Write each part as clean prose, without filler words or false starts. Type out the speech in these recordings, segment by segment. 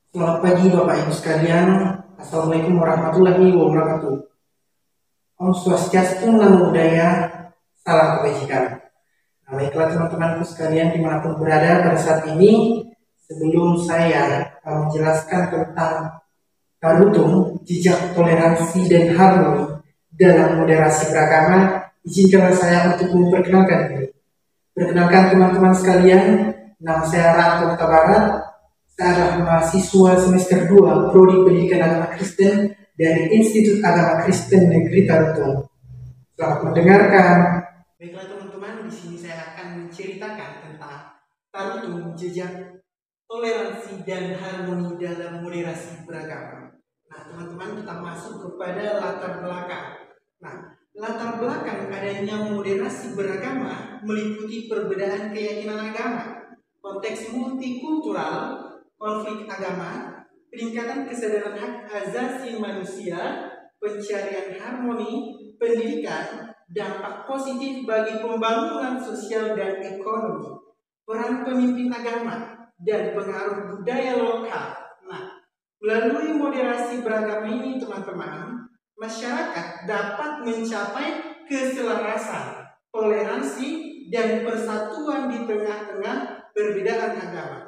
Selamat pagi Bapak Ibu sekalian. Assalamualaikum warahmatullahi wabarakatuh. Om Swastiastu, Namo Buddhaya, salam kebajikan. Nah, baiklah teman-temanku sekalian dimanapun berada pada saat ini, sebelum saya menjelaskan tentang Tarutung, jejak toleransi dan harmoni dalam moderasi beragama, izinkanlah saya untuk memperkenalkan diri. Perkenalkan teman-teman sekalian, nama saya Rangga Kota Barat. Saya adalah mahasiswa semester 2 Prodi Pendidikan Agama Kristen dari Institut Agama Kristen Negeri Tarutung. Selamat mendengarkan. Baiklah teman-teman, di sini saya akan menceritakan tentang Tarutung, jejak toleransi dan harmoni dalam moderasi beragama. Nah, teman-teman, kita masuk kepada latar belakang. Nah, latar belakang adanya moderasi beragama meliputi perbedaan keyakinan agama, konteks multikultural, konflik agama, peningkatan kesadaran hak asasi manusia, pencarian harmoni, pendidikan, dampak positif bagi pembangunan sosial dan ekonomi, peran pemimpin agama, dan pengaruh budaya lokal. Nah, melalui moderasi beragama ini teman-teman, masyarakat dapat mencapai keselarasan, toleransi, dan persatuan di tengah-tengah perbedaan agama.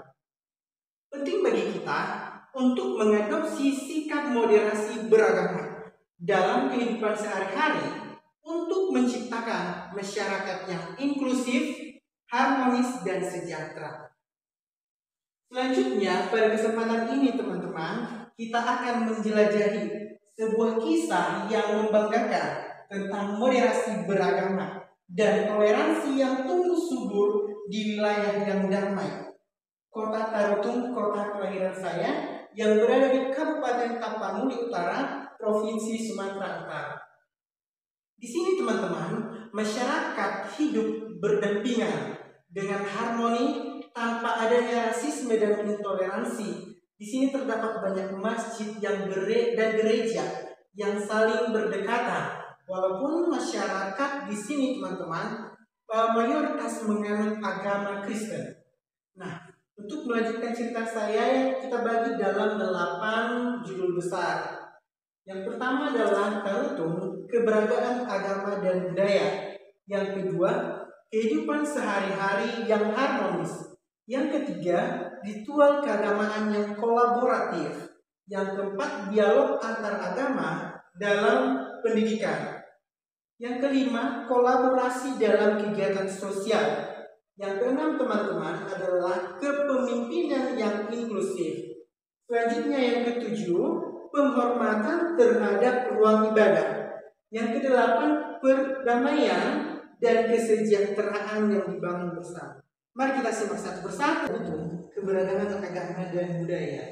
Penting bagi kita untuk mengadopsi sikap moderasi beragama dalam kehidupan sehari-hari untuk menciptakan masyarakat yang inklusif, harmonis, dan sejahtera. Selanjutnya, pada kesempatan ini teman-teman, kita akan menjelajahi sebuah kisah yang membanggakan tentang moderasi beragama dan toleransi yang tumbuh subur di wilayah yang damai. Kota Tarutung, kota kelahiran saya, yang berada di Kabupaten Tapanuli Utara, Provinsi Sumatera Utara. Di sini teman-teman, masyarakat hidup berdampingan dengan harmoni tanpa adanya rasisme dan intoleransi. Di sini terdapat banyak masjid dan gereja yang saling berdekatan. Walaupun masyarakat di sini teman-teman mayoritas menganut agama Kristen. Nah, untuk melanjutkan cerita saya, kita bagi dalam 8 judul besar. Yang pertama adalah Tarutung, keberadaan agama dan budaya. Yang kedua, kehidupan sehari-hari yang harmonis. Yang ketiga, ritual keagamaan yang kolaboratif. Yang keempat, dialog antar agama dalam pendidikan. Yang kelima, kolaborasi dalam kegiatan sosial. Yang keenam teman-teman adalah kepemimpinan yang inklusif. Selanjutnya yang ketujuh, penghormatan terhadap ruang ibadah. Yang kedelapan, perdamaian dan kesejahteraan yang dibangun bersama. Mari kita simak satu persatu keberagaman agama dan budaya.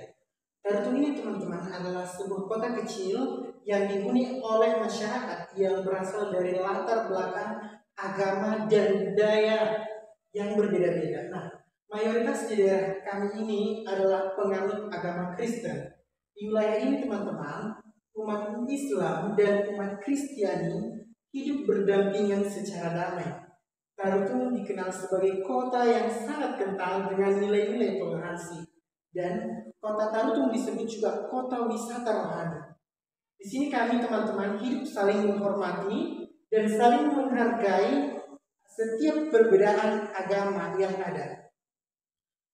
Tarutung ini teman-teman adalah sebuah kota kecil yang dihuni oleh masyarakat yang berasal dari latar belakang agama dan budaya yang berbeda-beda. Nah, mayoritas di daerah kami ini adalah penganut agama Kristen. Di wilayah ini teman-teman, umat Islam dan umat Kristiani hidup berdampingan secara damai. Tarutung dikenal sebagai kota yang sangat kental dengan nilai-nilai toleransi. Dan kota Tarutung disebut juga kota wisata rohani. Di sini kami teman-teman hidup saling menghormati dan saling menghargai setiap perbedaan agama yang ada.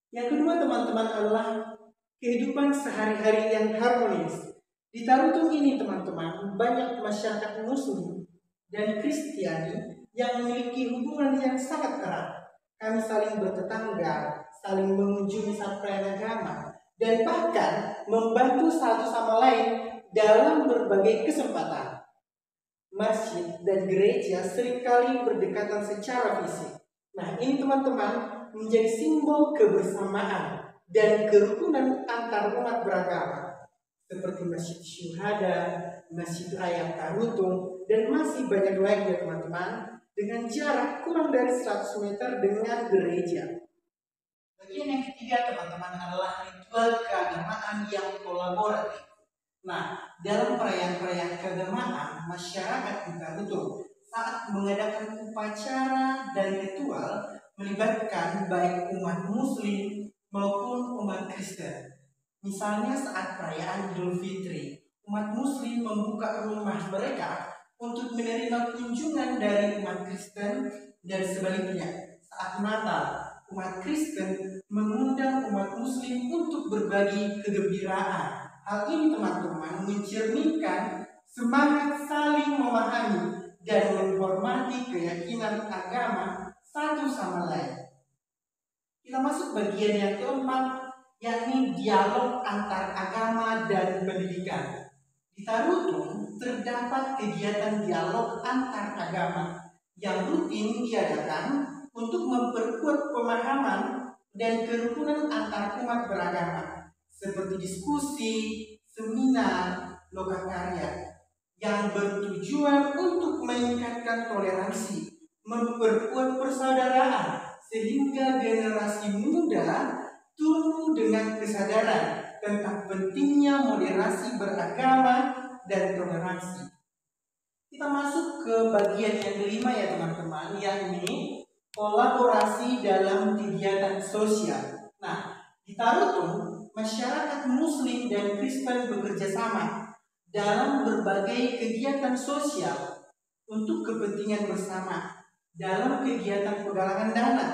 Yang kedua teman-teman adalah kehidupan sehari-hari yang harmonis. Di Tarutung ini teman-teman banyak masyarakat Muslim dan Kristiani yang memiliki hubungan yang sangat erat. Kami saling bertetangga, saling mengunjungi saat perayaan agama, dan bahkan membantu satu sama lain dalam berbagai kesempatan. Masjid dan gereja seringkali berdekatan secara fisik. Nah, ini teman-teman menjadi simbol kebersamaan dan kerukunan antar umat beragama, seperti Masjid Syuhada, Masjid Raya Tarutung, dan masih banyak lagi ya teman-teman, dengan jarak kurang dari 100 meter dengan gereja. Bagian yang ketiga teman-teman adalah ritual keagamaan yang kolaboratif. Nah, dalam perayaan-perayaan keagamaan, masyarakat di Tarutung saat mengadakan upacara dan ritual melibatkan baik umat Muslim maupun umat Kristen. Misalnya saat perayaan Idul Fitri, umat Muslim membuka rumah mereka untuk menerima kunjungan dari umat Kristen, dan sebaliknya saat Natal, umat Kristen mengundang umat Muslim untuk berbagi kegembiraan. Hal ini teman-teman mencerminkan semangat saling memahami dan menghormati keyakinan agama satu sama lain. Kita masuk bagian yang keempat, yakni dialog antar agama dan pendidikan. Di Tarutung terdapat kegiatan dialog antar agama yang rutin diadakan untuk memperkuat pemahaman dan kerukunan antar umat beragama, seperti diskusi, seminar, lokakarya, yang bertujuan untuk meningkatkan toleransi, memperkuat persaudaraan, sehingga generasi muda tumbuh dengan kesadaran tentang pentingnya moderasi beragama dan toleransi. Kita masuk ke bagian yang kelima ya teman-teman, yakni kolaborasi dalam kegiatan sosial. Nah, di Tarutung, masyarakat Muslim dan Kristen bekerja sama dalam berbagai kegiatan sosial untuk kepentingan bersama dalam kegiatan penggalangan dana,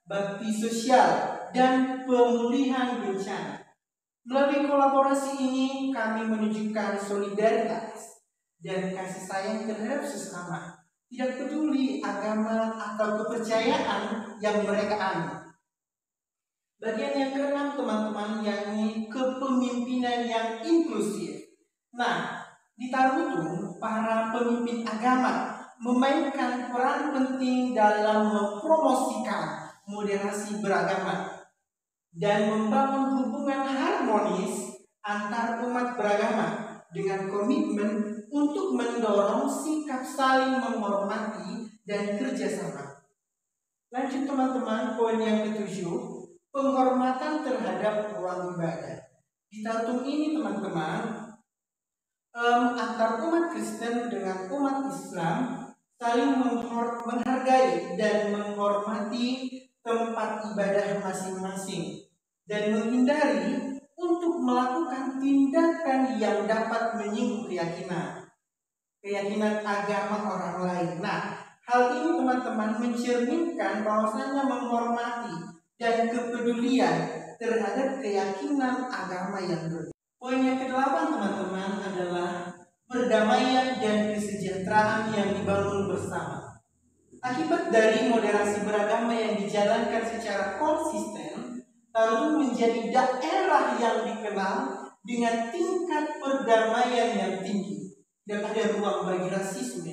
bakti sosial, dan pemulihan bencana. Melalui kolaborasi ini kami menunjukkan solidaritas dan kasih sayang terhadap sesama, tidak peduli agama atau kepercayaan yang mereka anut. Bagian yang keenam teman-teman, yakni kepemimpinan yang inklusif. Nah, di Tarutung para pemimpin agama memainkan peran penting dalam mempromosikan moderasi beragama dan membangun hubungan harmonis antar umat beragama dengan komitmen untuk mendorong sikap saling menghormati dan kerjasama. Lanjut teman-teman, poin yang ketujuh, penghormatan terhadap ruang ibadah. Di Tarutung ini teman-teman, antar umat Kristen dengan umat Islam saling menghargai dan menghormati tempat ibadah masing-masing dan menghindari untuk melakukan tindakan yang dapat menyinggung keyakinan agama orang lain. Nah, hal ini teman-teman mencerminkan bahwasanya menghormati dan kepedulian terhadap keyakinan agama yang berbeda. Poin yang kedelapan teman-teman adalah perdamaian dan kesejahteraan yang dibangun bersama. Akibat dari moderasi beragama yang dijalankan secara konsisten, Tarutung menjadi daerah yang dikenal dengan tingkat perdamaian yang tinggi. Tidak ada ruang bagi rasisme,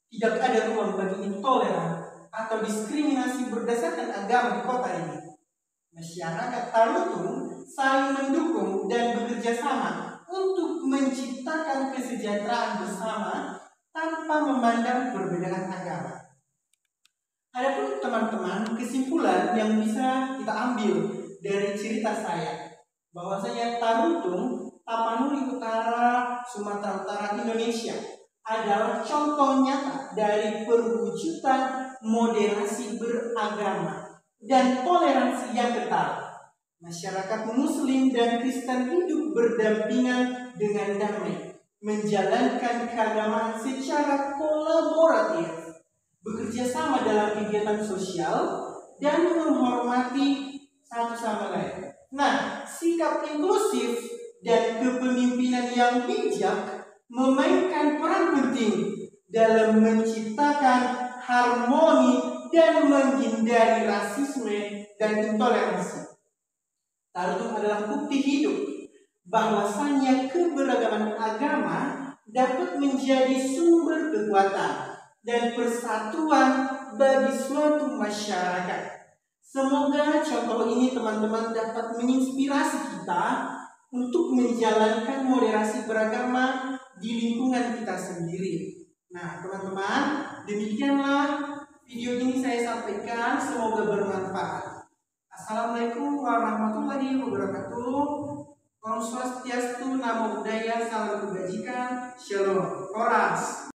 tidak ada ruang bagi intoleran atau diskriminasi berdasarkan agama di kota ini. Masyarakat Tarutung saling mendukung dan bekerja sama untuk menciptakan kesejahteraan bersama tanpa memandang perbedaan agama. Adapun teman-teman, kesimpulan yang bisa kita ambil dari cerita saya, bahwasanya Tarutung, Tapanuli Utara, Sumatera Utara, Indonesia adalah contoh nyata dari perwujudan moderasi beragama dan toleransi yang ketat. Masyarakat Muslim dan Kristen hidup berdampingan dengan damai, menjalankan keagamaan secara kolaboratif, bekerja sama dalam kegiatan sosial, dan menghormati satu sama lain. Nah, sikap inklusif dan kepemimpinan yang bijak memainkan peran penting dalam menciptakan harmoni dan menghindari rasisme dan intoleransi. Tarutung adalah bukti hidup bahwasanya keberagaman agama dapat menjadi sumber kekuatan dan persatuan bagi suatu masyarakat. Semoga contoh ini teman-teman dapat menginspirasi kita untuk menjalankan moderasi beragama di lingkungan kita sendiri. Nah teman-teman, demikianlah video ini saya sampaikan, semoga bermanfaat. Assalamualaikum warahmatullahi wabarakatuh. Om Swastiastu, Namo Buddhaya, Salam Kebajikan, Shalom. Oras.